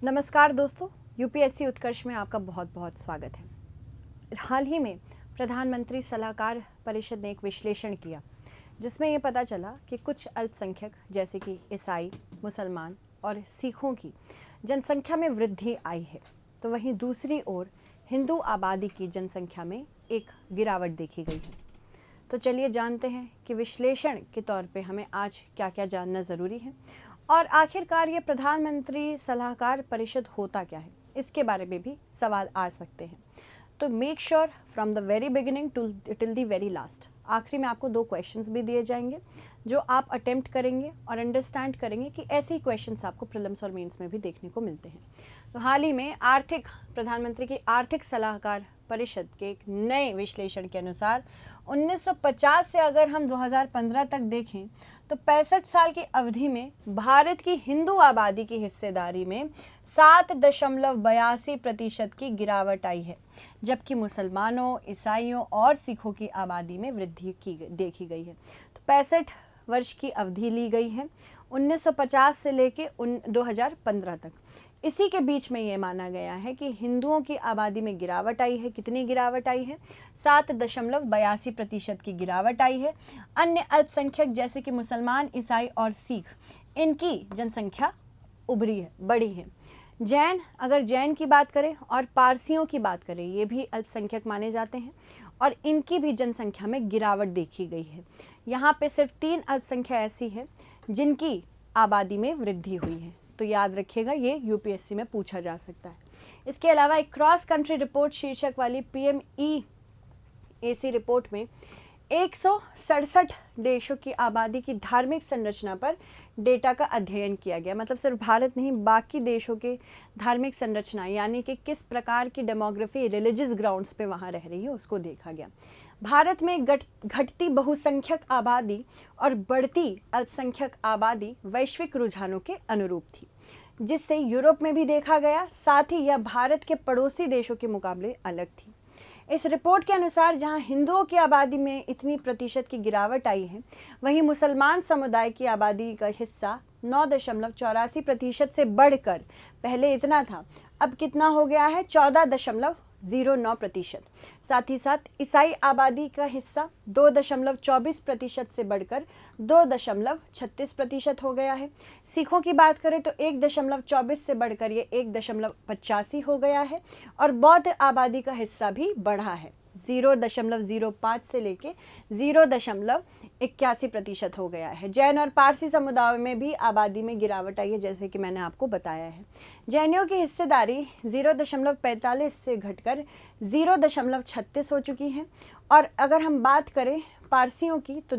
नमस्कार दोस्तों, यूपीएससी उत्कर्ष में आपका बहुत बहुत स्वागत है। हाल ही में प्रधानमंत्री सलाहकार परिषद ने एक विश्लेषण किया जिसमें ये पता चला कि कुछ अल्पसंख्यक जैसे कि ईसाई, मुसलमान और सिखों की जनसंख्या में वृद्धि आई है, तो वहीं दूसरी ओर हिंदू आबादी की जनसंख्या में एक गिरावट देखी गई है। तो चलिए जानते हैं कि विश्लेषण के तौर पे हमें आज क्या क्या जानना ज़रूरी है और आखिरकार ये प्रधानमंत्री सलाहकार परिषद होता क्या है, इसके बारे में भी सवाल आ सकते हैं। तो make sure from the very beginning till the very last. आखिरी में आपको 2 क्वेश्चंस भी दिए जाएंगे जो आप अटेम्प्ट करेंगे और अंडरस्टैंड करेंगे कि ऐसे ही क्वेश्चंस आपको प्रीलिम्स और मेंस में भी देखने को मिलते हैं। तो हाल ही में प्रधानमंत्री की आर्थिक सलाहकार परिषद के एक नए विश्लेषण के अनुसार 1950 से अगर हम 2015 तक देखें तो 65 साल की अवधि में भारत की हिंदू आबादी की हिस्सेदारी में 7.82% की गिरावट आई है, जबकि मुसलमानों, ईसाइयों और सिखों की आबादी में वृद्धि देखी गई है। तो 65 वर्ष की अवधि ली गई है 1950 से लेके 2015 तक। इसी के बीच में ये माना गया है कि हिंदुओं की आबादी में गिरावट आई है। कितनी गिरावट आई है? 7.82% की गिरावट आई है। अन्य अल्पसंख्यक जैसे कि मुसलमान, ईसाई और सिख, इनकी जनसंख्या उभरी है, बढ़ी है। अगर जैन की बात करें और पारसियों की बात करें, ये भी अल्पसंख्यक माने जाते हैं और इनकी भी जनसंख्या में गिरावट देखी गई है। यहाँ पे सिर्फ 3 अल्पसंख्या ऐसी है जिनकी आबादी में वृद्धि हुई है। तो याद रखिएगा, ये यूपीएससी में पूछा जा सकता है। इसके अलावा एक क्रॉस कंट्री रिपोर्ट शीर्षक वाली PMEAC रिपोर्ट में 167 देशों की आबादी की धार्मिक संरचना पर डेटा का अध्ययन किया गया। मतलब सिर्फ भारत नहीं, बाकी देशों के धार्मिक संरचना, यानी कि किस प्रकार की डेमोग्राफी रिलीजियस ग्राउंड्स पे वहाँ रह रही है, उसको देखा गया। भारत में घटती बहुसंख्यक आबादी और बढ़ती अल्पसंख्यक आबादी वैश्विक रुझानों के अनुरूप थी, जिससे यूरोप में भी देखा गया। साथ ही यह भारत के पड़ोसी देशों के मुकाबले अलग थी। इस रिपोर्ट के अनुसार जहां हिंदुओं की आबादी में इतनी प्रतिशत की गिरावट आई है, वहीं मुसलमान समुदाय की आबादी का हिस्सा 9.84% से बढ़कर, पहले इतना था, अब कितना हो गया है? 14.09%। साथ ही साथ ईसाई आबादी का हिस्सा 2.24% से बढ़कर 2.36% हो गया है। सिखों की बात करें तो 1.24 से बढ़कर ये 1.85 हो गया है और बौद्ध आबादी का हिस्सा भी बढ़ा है, 0.05 से लेके 0.81% हो गया है। जैन और पारसी समुदायों में भी आबादी में गिरावट आई है, जैसे कि मैंने आपको बताया है। जैनियों की हिस्सेदारी 0.45 से घटकर 0.36 हो चुकी है। और अगर हम बात करें पारसियों की तो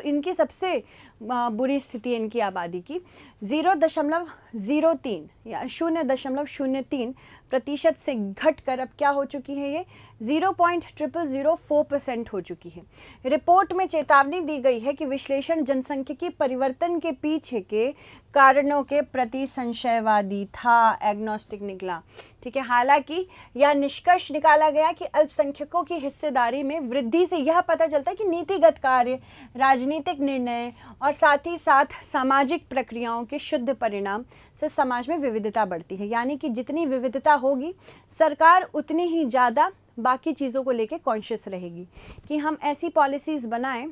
इनकी सबसे बुरी स्थिति इनकी आबादी की 0.03 या 0.003% से घटकर अब क्या हो चुकी है? ये 0.0004% हो चुकी है। रिपोर्ट में चेतावनी दी गई है कि विश्लेषण जनसांख्यिकी परिवर्तन के पीछे के कारणों के प्रति संशयवादी था, एग्नोस्टिक निकला। ठीक है, हालांकि यह निष्कर्ष निकाला गया कि अल्पसंख्यकों की हिस्सेदारी में वृद्धि से यह पता चलता है कि नीतिगत कार्य, राजनीतिक निर्णय और साथ ही साथ सामाजिक प्रक्रियाओं के शुद्ध परिणाम से समाज में विविधता बढ़ती है। यानी कि जितनी विविधता होगी, सरकार उतनी ही ज़्यादा बाकी चीज़ों को लेके कॉन्शियस रहेगी कि हम ऐसी पॉलिसीज़ बनाएं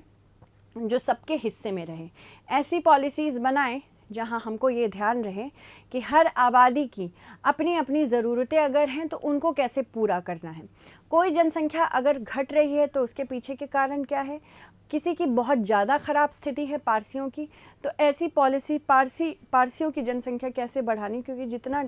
जो सबके हिस्से में रहे, ऐसी पॉलिसीज़ बनाएं जहां हमको ये ध्यान रहे कि हर आबादी की अपनी अपनी ज़रूरतें अगर हैं तो उनको कैसे पूरा करना है। कोई जनसंख्या अगर घट रही है तो उसके पीछे के कारण क्या है? किसी की बहुत ज़्यादा ख़राब स्थिति है पारसियों की, तो ऐसी पॉलिसी पारसियों की जनसंख्या कैसे बढ़ानी, क्योंकि जितना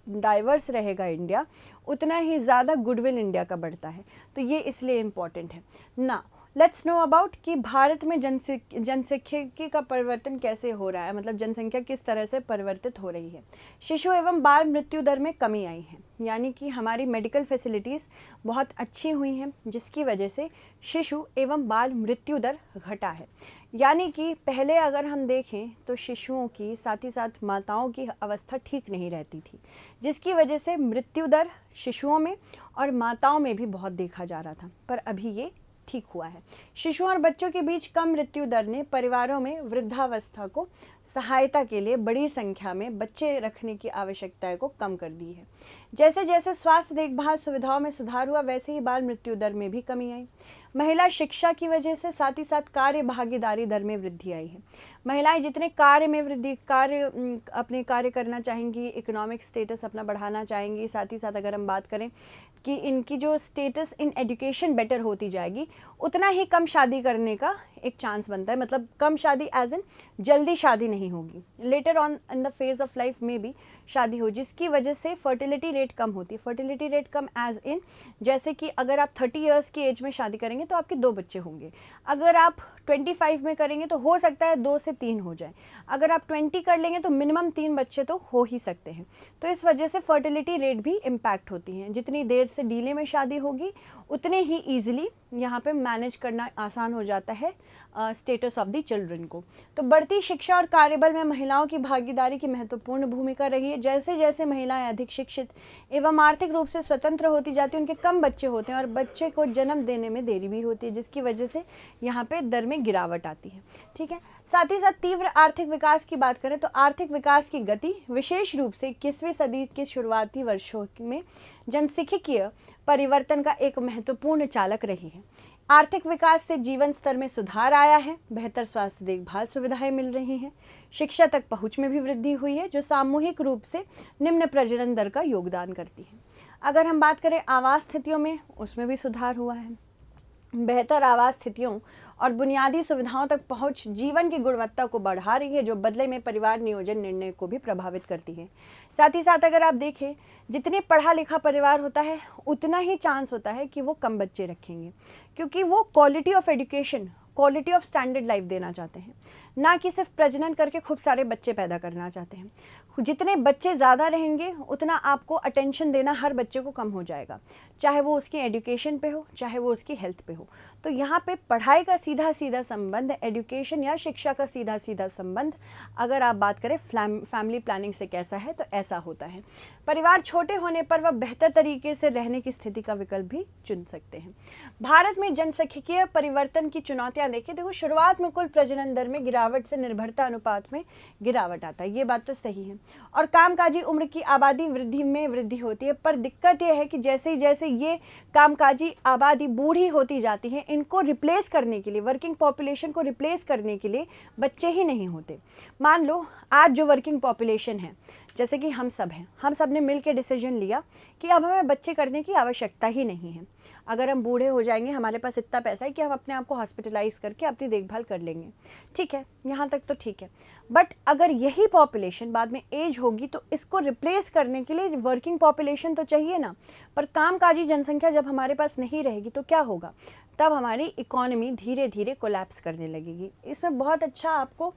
डाइवर्स रहेगा इंडिया उतना ही ज़्यादा गुडविल इंडिया का बढ़ता है। तो ये इसलिए इम्पॉर्टेंट है ना। लेट्स नो अबाउट कि भारत में जनसांख्यिकी का परिवर्तन कैसे हो रहा है, मतलब जनसंख्या किस तरह से परिवर्तित हो रही है। शिशु एवं बाल मृत्यु दर में कमी आई है, यानी कि हमारी मेडिकल फैसिलिटीज़ बहुत अच्छी हुई हैं, जिसकी वजह से शिशु एवं बाल मृत्यु दर घटा है। यानी कि पहले अगर हम देखें तो शिशुओं की साथ ही साथ माताओं की अवस्था ठीक नहीं रहती थी, जिसकी वजह से मृत्यु दर शिशुओं में और माताओं में भी बहुत देखा जा रहा था, पर अभी ये ठीक हुआ है। शिशुओं और बच्चों के बीच कम मृत्यु दर ने परिवारों में वृद्धावस्था को सहायता के लिए बड़ी संख्या में बच्चे रखने की आवश्यकता को कम कर दी है। जैसे जैसे स्वास्थ्य देखभाल सुविधाओं में सुधार हुआ, वैसे ही बाल मृत्यु दर में भी कमी आई। महिला शिक्षा की वजह से साथ ही साथ कार्य भागीदारी दर में वृद्धि आई है। महिलाएं जितने कार्य में वृद्धि अपने कार्य करना चाहेंगी, इकोनॉमिक स्टेटस अपना बढ़ाना चाहेंगी, साथ ही साथ अगर हम बात करें कि इनकी जो स्टेटस इन एजुकेशन बेटर होती जाएगी, उतना ही कम शादी करने का एक चांस बनता है। मतलब कम शादी एज इन जल्दी शादी नहीं होगी, later on in the phase of life में भी शादी हो, जिसकी वजह से फर्टिलिटी रेट कम होती है। फर्टिलिटी रेट कम एज इन जैसे कि अगर आप 30 इयर्स की एज में शादी करेंगे तो आपके 2 बच्चे होंगे, अगर आप 25 में करेंगे तो हो सकता है 2 से 3 हो जाए, अगर आप 20 कर लेंगे तो मिनिमम 3 बच्चे तो हो ही सकते हैं। तो इस वजह से फर्टिलिटी रेट भी इम्पैक्ट होती हैं। जितनी देर से डीले में शादी होगी उतने ही ईजिली यहाँ पे मैनेज करना आसान हो जाता है स्टेटस ऑफ द चिल्ड्रन को। तो बढ़ती शिक्षा और कार्यबल में महिलाओं की भागीदारी की महत्वपूर्ण भूमिका रही है। जैसे जैसे महिलाएं अधिक शिक्षित एवं आर्थिक रूप से स्वतंत्र होती जाती हैं, उनके कम बच्चे होते हैं और बच्चे को जन्म देने में देरी भी होती है, जिसकी वजह से यहाँ पे दर में गिरावट आती है। ठीक है, साथ ही साथ तीव्र आर्थिक विकास की बात करें तो आर्थिक विकास की गति विशेष रूप से 21वीं सदी के शुरुआती वर्षों में जनसांख्यिकीय परिवर्तन का एक महत्वपूर्ण चालक रही है। आर्थिक विकास से जीवन स्तर में सुधार आया है, बेहतर स्वास्थ्य देखभाल सुविधाएं मिल रही हैं, शिक्षा तक पहुंच में भी वृद्धि हुई है, जो सामूहिक रूप से निम्न प्रजनन दर का योगदान करती है। अगर हम बात करें आवास स्थितियों में, उसमें भी सुधार हुआ है। बेहतर आवास स्थितियों और बुनियादी सुविधाओं तक पहुंच जीवन की गुणवत्ता को बढ़ा रही है, जो बदले में परिवार नियोजन निर्णय को भी प्रभावित करती है। साथ ही साथ अगर आप देखें, जितने पढ़ा लिखा परिवार होता है उतना ही चांस होता है कि वो कम बच्चे रखेंगे, क्योंकि वो quality of education, quality of standard life देना चाहते हैं, ना कि सिर्फ प्रजनन करके खूब सारे बच्चे पैदा करना चाहते हैं। जितने बच्चे ज़्यादा रहेंगे उतना आपको अटेंशन देना हर बच्चे को कम हो जाएगा, चाहे वो उसकी एजुकेशन पे हो, चाहे वो उसकी हेल्थ पे हो। तो यहाँ पे पढ़ाई का सीधा सीधा संबंध, एजुकेशन या शिक्षा का सीधा सीधा संबंध अगर आप बात करें फैमिली प्लानिंग से कैसा है तो ऐसा होता है। परिवार छोटे होने पर वह बेहतर तरीके से रहने की स्थिति का विकल्प भी चुन सकते हैं। भारत में जनसांख्यिकीय परिवर्तन की चुनौतियाँ देखो, शुरुआत में कुल प्रजनन दर में गिरावट से निर्भरता अनुपात में गिरावट आता है, ये बात तो सही है, और कामकाजी उम्र की आबादी वृद्धि में वृद्धि होती है। पर दिक्कत यह है कि जैसे जैसे ये कामकाजी आबादी बूढ़ी होती जाती है, इनको रिप्लेस करने के लिए, वर्किंग पॉपुलेशन को रिप्लेस करने के लिए बच्चे ही नहीं होते। मान लो आज जो वर्किंग पॉपुलेशन है, जैसे कि हम सब हैं, हम सब ने मिल के डिसीजन लिया कि अब हमें बच्चे करने की आवश्यकता ही नहीं है। अगर हम बूढ़े हो जाएंगे, हमारे पास इतना पैसा है कि हम अपने आप को हॉस्पिटलाइज करके अपनी देखभाल कर लेंगे, ठीक है, यहाँ तक तो ठीक है। बट अगर यही पॉपुलेशन बाद में एज होगी तो इसको रिप्लेस करने के लिए वर्किंग पॉपुलेशन तो चाहिए ना। पर कामकाजी जनसंख्या जब हमारे पास नहीं रहेगी तो क्या होगा, तब हमारी इकोनॉमी धीरे धीरे कोलैप्स करने लगेगी। इसमें बहुत अच्छा आपको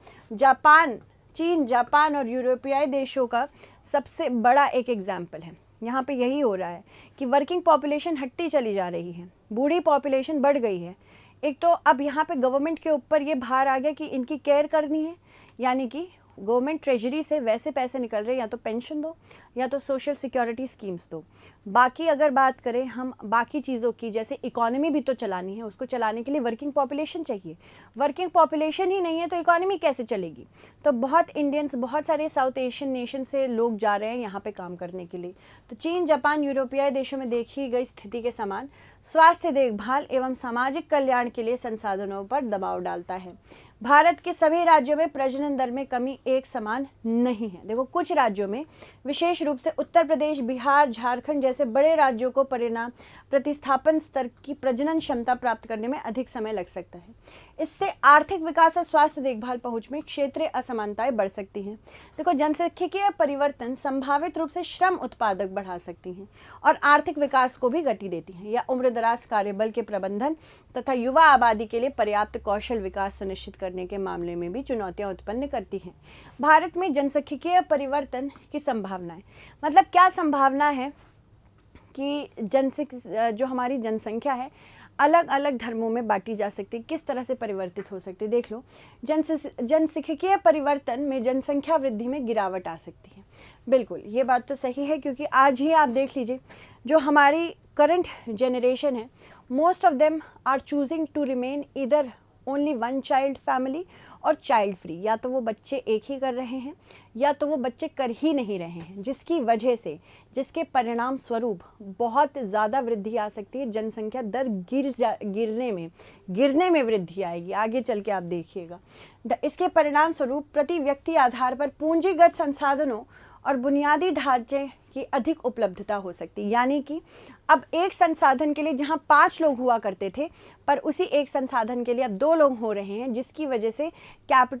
चीन, जापान और यूरोपीय देशों का सबसे बड़ा एक एग्जाम्पल है। यहाँ पे यही हो रहा है कि वर्किंग पॉपुलेशन हटती चली जा रही है, बूढ़ी पॉपुलेशन बढ़ गई है। एक तो अब यहाँ पे गवर्नमेंट के ऊपर ये भार आ गया कि इनकी केयर करनी है, यानी कि गवर्नमेंट ट्रेजरी से वैसे पैसे निकल रहे हैं, या तो पेंशन दो या तो सोशल सिक्योरिटी स्कीम्स दो। बाकी अगर बात करें हम बाकी चीज़ों की, जैसे इकोनॉमी भी तो चलानी है, उसको चलाने के लिए वर्किंग पॉपुलेशन चाहिए। वर्किंग पॉपुलेशन ही नहीं है तो इकोनॉमी कैसे चलेगी। तो बहुत इंडियंस, बहुत सारे साउथ एशियन नेशन से लोग जा रहे हैं यहाँ पे काम करने के लिए। तो चीन, जापान, यूरोपीय देशों में देखी गई स्थिति के समान स्वास्थ्य देखभाल एवं सामाजिक कल्याण के लिए संसाधनों पर दबाव डालता है। भारत के सभी राज्यों में प्रजनन दर में कमी एक समान नहीं है। देखो, कुछ राज्यों में, विशेष रूप से उत्तर प्रदेश, बिहार, झारखंड जैसे बड़े राज्यों को प्रतिस्थापन स्तर की प्रजनन क्षमता प्राप्त करने में अधिक समय लग सकता है। इससे आर्थिक विकास और स्वास्थ्य देखभाल पहुंच में क्षेत्रीय असमानताएं बढ़ सकती हैं। देखो, जनसांख्यिकीय परिवर्तन संभावित रूप से श्रम उत्पादक बढ़ा सकती हैं और आर्थिक विकास को भी गति देती हैं, या उम्रदराज कार्यबल के प्रबंधन तथा युवा आबादी के लिए पर्याप्त कौशल विकास सुनिश्चित करने के मामले में भी चुनौतियां उत्पन्न करती हैं। भारत में जनसांख्यिकीय परिवर्तन की संभावनाएं, मतलब क्या संभावना है कि जो हमारी जनसंख्या है अलग अलग धर्मों में बांटी जा सकती है, किस तरह से परिवर्तित हो सकती है। देख लो, जनसांख्यिकीय परिवर्तन में जनसंख्या वृद्धि में गिरावट आ सकती है। बिल्कुल, ये बात तो सही है, क्योंकि आज ही आप देख लीजिए, जो हमारी करंट जनरेशन है, most of them are choosing to remain either only one child family और चाइल्ड फ्री। या तो वो बच्चे एक ही कर रहे हैं या तो वो बच्चे कर ही नहीं रहे हैं, जिसकी वजह से, जिसके परिणाम स्वरूप बहुत ज़्यादा वृद्धि आ सकती है। जनसंख्या दर गिरने में वृद्धि आएगी, आगे चल के आप देखिएगा। इसके परिणाम स्वरूप प्रति व्यक्ति आधार पर पूंजीगत संसाधनों और बुनियादी ढांचे की अधिक उपलब्धता हो सकती है। यानी कि अब एक संसाधन के लिए जहां 5 लोग हुआ करते थे, पर उसी एक संसाधन के लिए अब 2 लोग हो रहे हैं, जिसकी वजह से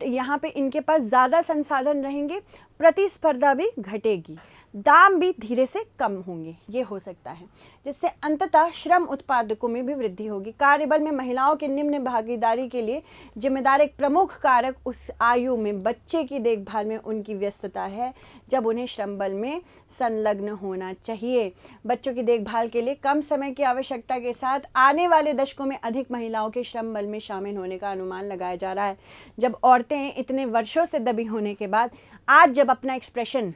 यहाँ पे इनके पास ज़्यादा संसाधन रहेंगे, प्रतिस्पर्धा भी घटेगी, दाम भी धीरे से कम होंगे, ये हो सकता है, जिससे अंततः श्रम उत्पादकों में भी वृद्धि होगी। कार्यबल में महिलाओं के निम्न भागीदारी के लिए जिम्मेदार एक प्रमुख कारक उस आयु में बच्चे की देखभाल में उनकी व्यस्तता है, जब उन्हें श्रम बल में संलग्न होना चाहिए। बच्चों की देखभाल के लिए कम समय की आवश्यकता के साथ आने वाले दशकों में अधिक महिलाओं के श्रम बल में शामिल होने का अनुमान लगाया जा रहा है। जब औरतें इतने वर्षों से दबी होने के बाद आज जब अपना एक्सप्रेशन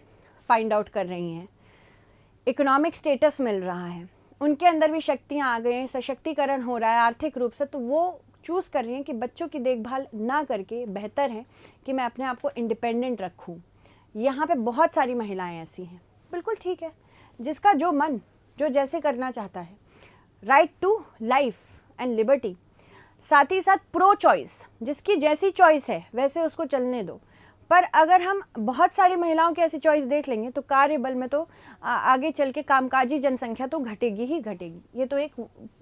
फाइंड आउट कर रही हैं, इकोनॉमिक स्टेटस मिल रहा है, उनके अंदर भी शक्तियाँ आ गई हैं, सशक्तिकरण हो रहा है आर्थिक रूप से, तो वो चूज़ कर रही हैं कि बच्चों की देखभाल ना करके बेहतर है कि मैं अपने आप को इंडिपेंडेंट रखूं। यहाँ पे बहुत सारी महिलाएं ऐसी हैं, बिल्कुल ठीक है, जिसका जो मन जो जैसे करना चाहता है, right to life and liberty, साथ ही साथ प्रो चॉइस, जिसकी जैसी चॉइस है वैसे उसको चलने दो। पर अगर हम बहुत सारी महिलाओं की ऐसी चॉइस देख लेंगे तो कार्यबल में तो आगे चल के कामकाजी जनसंख्या तो घटेगी ही घटेगी। ये तो एक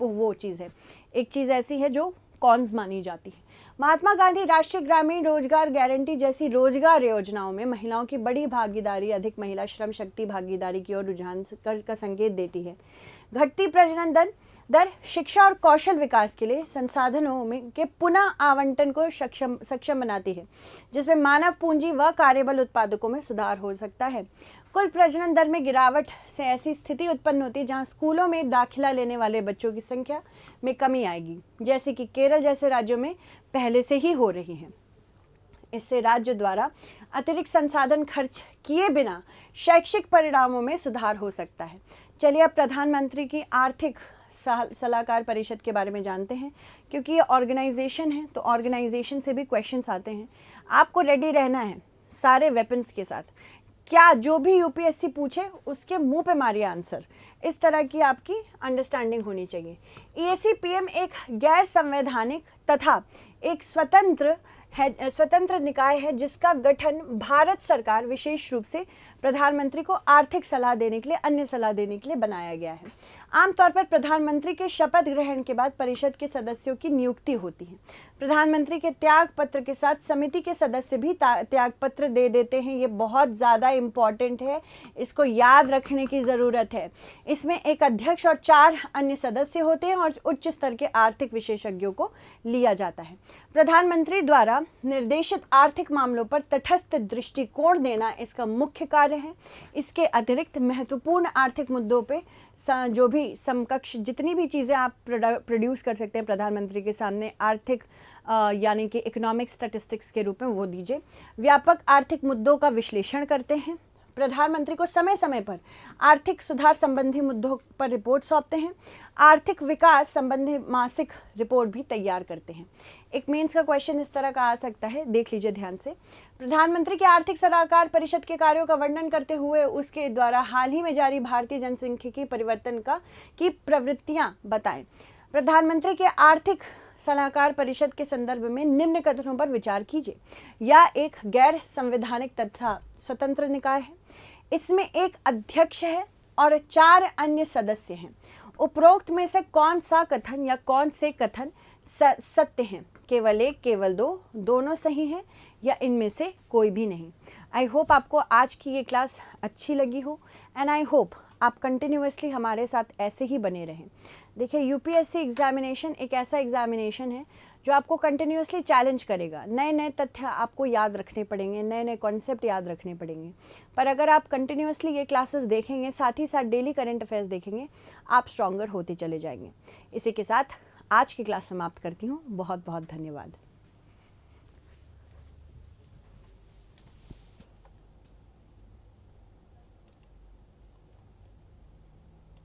वो चीज़ है। एक चीज़ ऐसी है जो कॉन्स मानी जाती है। महात्मा गांधी राष्ट्रीय ग्रामीण रोजगार गारंटी जैसी रोजगार योजनाओं में महिलाओं की बड़ी भागीदारी अधिक महिला श्रम शक्ति भागीदारी की ओर रुझान का संकेत देती है। घटती प्रजनन दर शिक्षा और कौशल विकास के लिए संसाधनों में के पुनः आवंटन को सक्षम बनाती है, जिसमें मानव पूंजी व कार्यबल उत्पादकों में सुधार हो सकता है। कुल प्रजनन दर में गिरावट से ऐसी स्थिति उत्पन्न होती है जहां स्कूलों में दाखिला लेने वाले बच्चों की संख्या में कमी आएगी, जैसे कि केरल जैसे राज्यों में पहले से ही हो रही है। इससे राज्य द्वारा अतिरिक्त संसाधन खर्च किए बिना शैक्षिक परिणामों में सुधार हो सकता है। चलिए अब प्रधानमंत्री की आर्थिक सलाहकार परिषद के बारे में जानते हैं, क्योंकि ये ऑर्गेनाइजेशन है तो ऑर्गेनाइजेशन से भी क्वेश्चंस आते हैं। आपको रेडी रहना है सारे वेपन्स के साथ। क्या जो भी यूपीएससी पूछे उसके मुंह पे मारिए आंसर, इस तरह की आपकी अंडरस्टैंडिंग होनी चाहिए। ईएसी-पीएम एक गैर संवैधानिक तथा एक स्वतंत्र निकाय है, जिसका गठन भारत सरकार विशेष रूप से प्रधानमंत्री को आर्थिक सलाह देने के लिए, अन्य सलाह देने के लिए बनाया गया है। आमतौर पर प्रधानमंत्री के शपथ ग्रहण के बाद परिषद के सदस्यों की नियुक्ति होती है। प्रधानमंत्री के त्याग पत्र के साथ समिति के सदस्य भी त्याग पत्र दे देते हैं। ये बहुत ज़्यादा इम्पॉर्टेंट है, इसको याद रखने की ज़रूरत है। इसमें एक अध्यक्ष और 4 अन्य सदस्य होते हैं और उच्च स्तर के आर्थिक विशेषज्ञों को लिया जाता है। प्रधानमंत्री द्वारा निर्देशित आर्थिक मामलों पर तटस्थ दृष्टिकोण देना इसका मुख्य कार्य है। इसके अतिरिक्त महत्वपूर्ण आर्थिक मुद्दों पे जो भी समकक्ष जितनी भी चीज़ें आप प्रोड्यूस कर सकते हैं प्रधानमंत्री के सामने, आर्थिक यानी कि इकोनॉमिक स्टैटिस्टिक्स के रूप में, वो दीजिए। व्यापक आर्थिक मुद्दों का विश्लेषण करते हैं। प्रधानमंत्री को समय समय पर आर्थिक सुधार संबंधी मुद्दों पर रिपोर्ट सौंपते हैं। आर्थिक विकास संबंधी मासिक रिपोर्ट भी तैयार करते हैं। एक मेंस का क्वेश्चन इस तरह का आ सकता है, देख लीजिए ध्यान से। प्रधानमंत्री के आर्थिक सलाहकार परिषद के कार्यों का वर्णन करते हुए उसके द्वारा हाल ही में जारी भारतीय जनसांख्यिकी परिवर्तन की प्रवृत्तियां बताएं। प्रधानमंत्री के आर्थिक सलाहकार परिषद के संदर्भ में निम्न कथनों पर विचार कीजिए। यह एक गैर संवैधानिक तथा स्वतंत्र निकाय है। इसमें एक अध्यक्ष है और 4 अन्य सदस्य हैं। उपरोक्त में से कौन सा कथन या कौन से कथन सत्य हैं? केवल 1, केवल 2, दोनों सही हैं या इनमें से कोई भी नहीं। आई होप आपको आज की ये क्लास अच्छी लगी हो एंड आई होप आप कंटिन्यूअसली हमारे साथ ऐसे ही बने रहें। देखिए, यूपीएससी एग्जामिनेशन एक ऐसा एग्जामिनेशन है जो आपको कंटिन्यूअसली चैलेंज करेगा। नए नए तथ्य आपको याद रखने पड़ेंगे, नए नए कॉन्सेप्ट याद रखने पड़ेंगे। पर अगर आप कंटिन्यूअसली ये क्लासेस देखेंगे, साथ ही साथ डेली करंट अफेयर्स देखेंगे, आप स्ट्रॉन्गर होते चले जाएंगे। इसी के साथ आज की क्लास समाप्त करती हूँ। बहुत बहुत धन्यवाद।